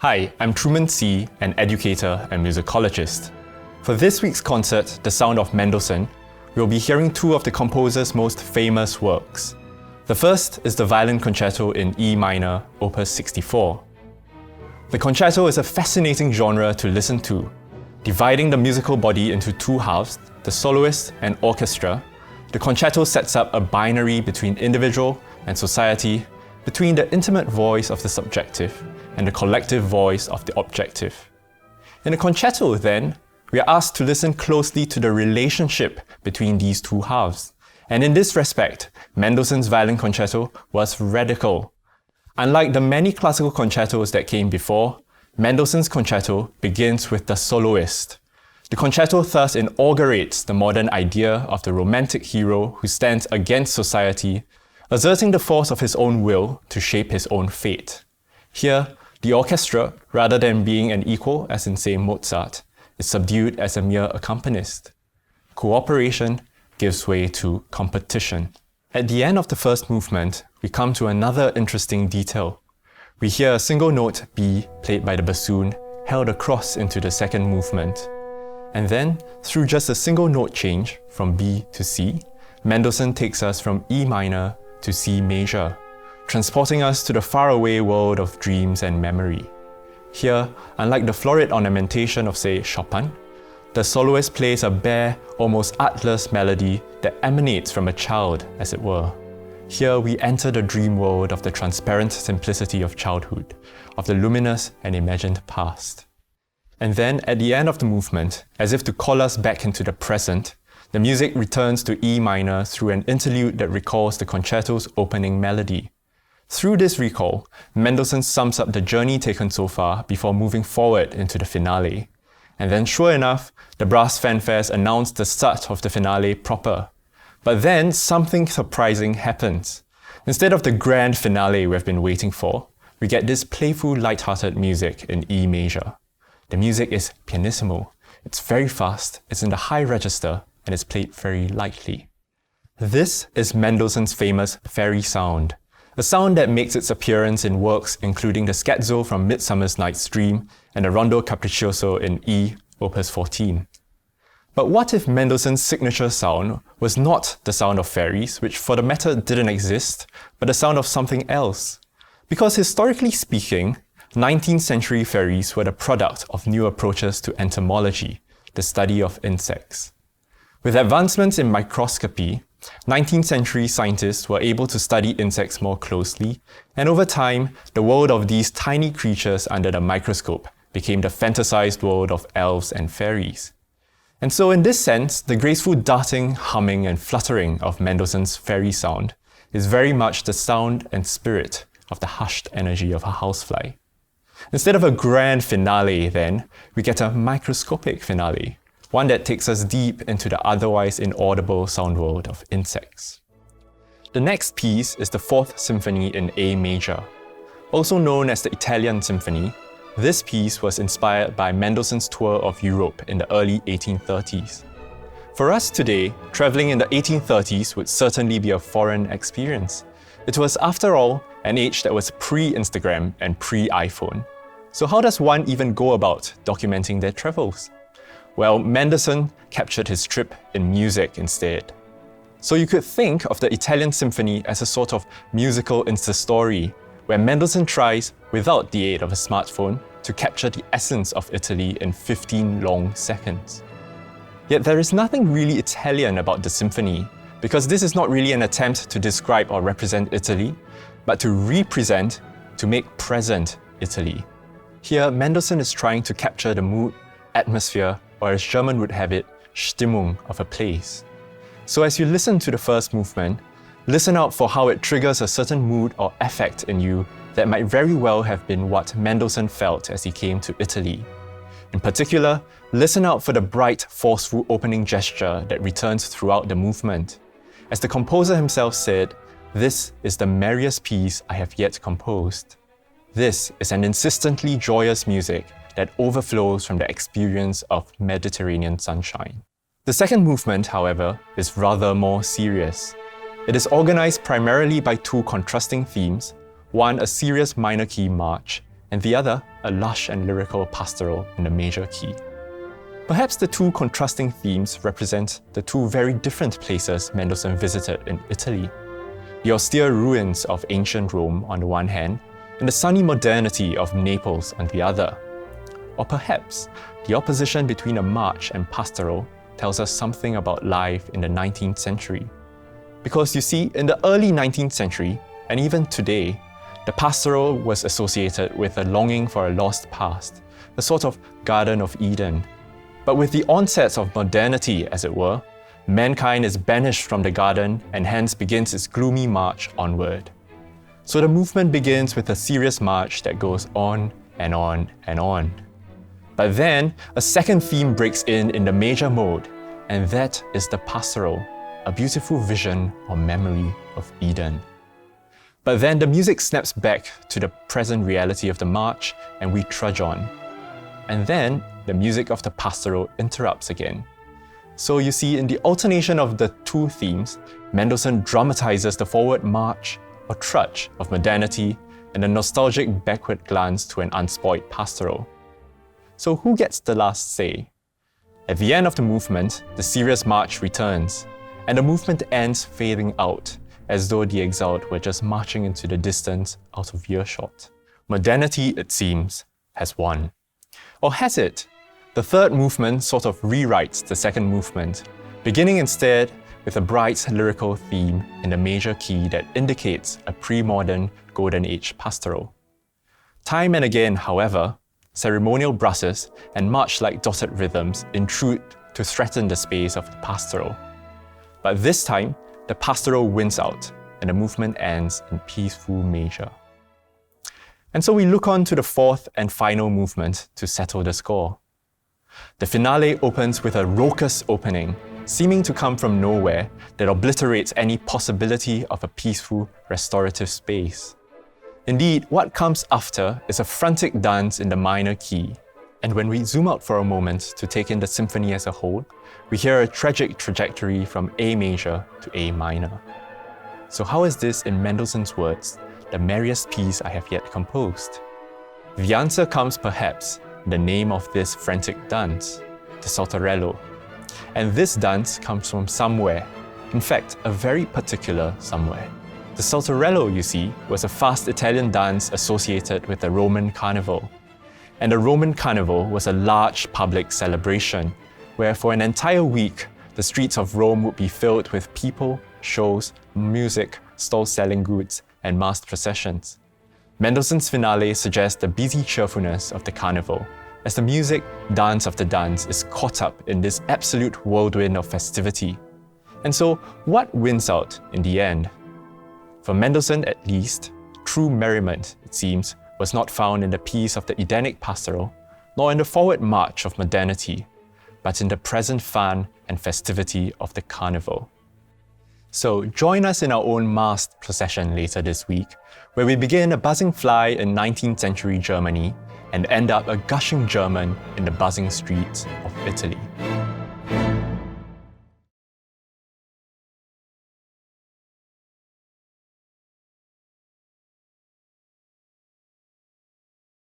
Hi, I'm Truman See, an educator and musicologist. For this week's concert, The Sound of Mendelssohn, we'll be hearing two of the composer's most famous works. The first is the Violin Concerto in E minor, Opus 64. The concerto is a fascinating genre to listen to. Dividing the musical body into two halves, the soloist and orchestra, the concerto sets up a binary between individual and society, between the intimate voice of the subjective and the collective voice of the objective. In the concerto, then, we are asked to listen closely to the relationship between these two halves. And in this respect, Mendelssohn's Violin Concerto was radical. Unlike the many classical concertos that came before, Mendelssohn's concerto begins with the soloist. The concerto thus inaugurates the modern idea of the romantic hero who stands against society, asserting the force of his own will to shape his own fate. Here, the orchestra, rather than being an equal, as in say Mozart, is subdued as a mere accompanist. Cooperation gives way to competition. At the end of the first movement, we come to another interesting detail. We hear a single note B played by the bassoon held across into the second movement. And then, through just a single note change from B to C, Mendelssohn takes us from E minor to C major, transporting us to the faraway world of dreams and memory. Here, unlike the florid ornamentation of, say, Chopin, the soloist plays a bare, almost artless melody that emanates from a child, as it were. Here we enter the dream world of the transparent simplicity of childhood, of the luminous and imagined past. And then, at the end of the movement, as if to call us back into the present, the music returns to E minor through an interlude that recalls the concerto's opening melody. Through this recall, Mendelssohn sums up the journey taken so far before moving forward into the finale. And then, sure enough, the brass fanfares announce the start of the finale proper. But then, something surprising happens. Instead of the grand finale we've been waiting for, we get this playful, light-hearted music in E major. The music is pianissimo. It's very fast, it's in the high register, and it's played very lightly. This is Mendelssohn's famous fairy sound, a sound that makes its appearance in works including the scherzo from Midsummer Night's Dream and the Rondo Capriccioso in E, Opus 14. But what if Mendelssohn's signature sound was not the sound of fairies, which for the matter didn't exist, but the sound of something else? Because historically speaking, 19th century fairies were the product of new approaches to entomology, the study of insects. With advancements in microscopy, 19th century scientists were able to study insects more closely, and over time, the world of these tiny creatures under the microscope became the fantasized world of elves and fairies. And so in this sense, the graceful darting, humming, and fluttering of Mendelssohn's fairy sound is very much the sound and spirit of the hushed energy of a housefly. Instead of a grand finale, then, we get a microscopic finale, one that takes us deep into the otherwise inaudible sound world of insects. The next piece is the Fourth Symphony in A major. Also known as the Italian Symphony, this piece was inspired by Mendelssohn's tour of Europe in the early 1830s. For us today, travelling in the 1830s would certainly be a foreign experience. It was, after all, an age that was pre-Instagram and pre-iPhone. So how does one even go about documenting their travels? Well, Mendelssohn captured his trip in music instead. So you could think of the Italian Symphony as a sort of musical Insta-story, where Mendelssohn tries, without the aid of a smartphone, to capture the essence of Italy in 15 long seconds. Yet there is nothing really Italian about the symphony, because this is not really an attempt to describe or represent Italy, but to represent, to make present Italy. Here, Mendelssohn is trying to capture the mood, atmosphere, or as German would have it, Stimmung of a place. So as you listen to the first movement, listen out for how it triggers a certain mood or affect in you that might very well have been what Mendelssohn felt as he came to Italy. In particular, listen out for the bright, forceful opening gesture that returns throughout the movement. As the composer himself said, "This is the merriest piece I have yet composed." This is an insistently joyous music that overflows from the experience of Mediterranean sunshine. The second movement, however, is rather more serious. It is organized primarily by two contrasting themes, one a serious minor key march, and the other a lush and lyrical pastoral in the major key. Perhaps the two contrasting themes represent the two very different places Mendelssohn visited in Italy. The austere ruins of ancient Rome on the one hand, and the sunny modernity of Naples on the other. Or perhaps the opposition between a march and pastoral tells us something about life in the 19th century. Because you see, in the early 19th century, and even today, the pastoral was associated with a longing for a lost past, a sort of Garden of Eden. But with the onset of modernity, as it were, mankind is banished from the garden and hence begins its gloomy march onward. So the movement begins with a serious march that goes on and on and on. But then, a second theme breaks in the major mode, and that is the pastoral, a beautiful vision or memory of Eden. But then the music snaps back to the present reality of the march and we trudge on. And then the music of the pastoral interrupts again. So you see, in the alternation of the two themes, Mendelssohn dramatizes the forward march or trudge of modernity and a nostalgic backward glance to an unspoiled pastoral. So who gets the last say? At the end of the movement, the serious march returns, and the movement ends fading out, as though the exiled were just marching into the distance out of earshot. Modernity, it seems, has won. Or has it? The third movement sort of rewrites the second movement, beginning instead with a bright lyrical theme in the major key that indicates a pre-modern Golden Age pastoral. Time and again, however, ceremonial brasses and march-like dotted rhythms intrude to threaten the space of the pastoral. But this time, the pastoral wins out and the movement ends in peaceful measure. And so we look on to the fourth and final movement to settle the score. The finale opens with a raucous opening, seeming to come from nowhere, that obliterates any possibility of a peaceful, restorative space. Indeed, what comes after is a frantic dance in the minor key, and when we zoom out for a moment to take in the symphony as a whole, we hear a tragic trajectory from A major to A minor. So how is this, in Mendelssohn's words, the merriest piece I have yet composed? The answer comes perhaps in the name of this frantic dance, the saltarello. And this dance comes from somewhere, in fact, a very particular somewhere. The saltarello, you see, was a fast Italian dance associated with the Roman Carnival. And the Roman Carnival was a large public celebration, where for an entire week, the streets of Rome would be filled with people, shows, music, stalls selling goods, and masked processions. Mendelssohn's finale suggests the busy cheerfulness of the carnival, as the music, dance of the dance is caught up in this absolute whirlwind of festivity. And so, what wins out in the end? For Mendelssohn at least, true merriment, it seems, was not found in the piece of the Edenic pastoral, nor in the forward march of modernity, but in the present fun and festivity of the carnival. So join us in our own masked procession later this week, where we begin a buzzing fly in 19th century Germany and end up a gushing German in the buzzing streets of Italy.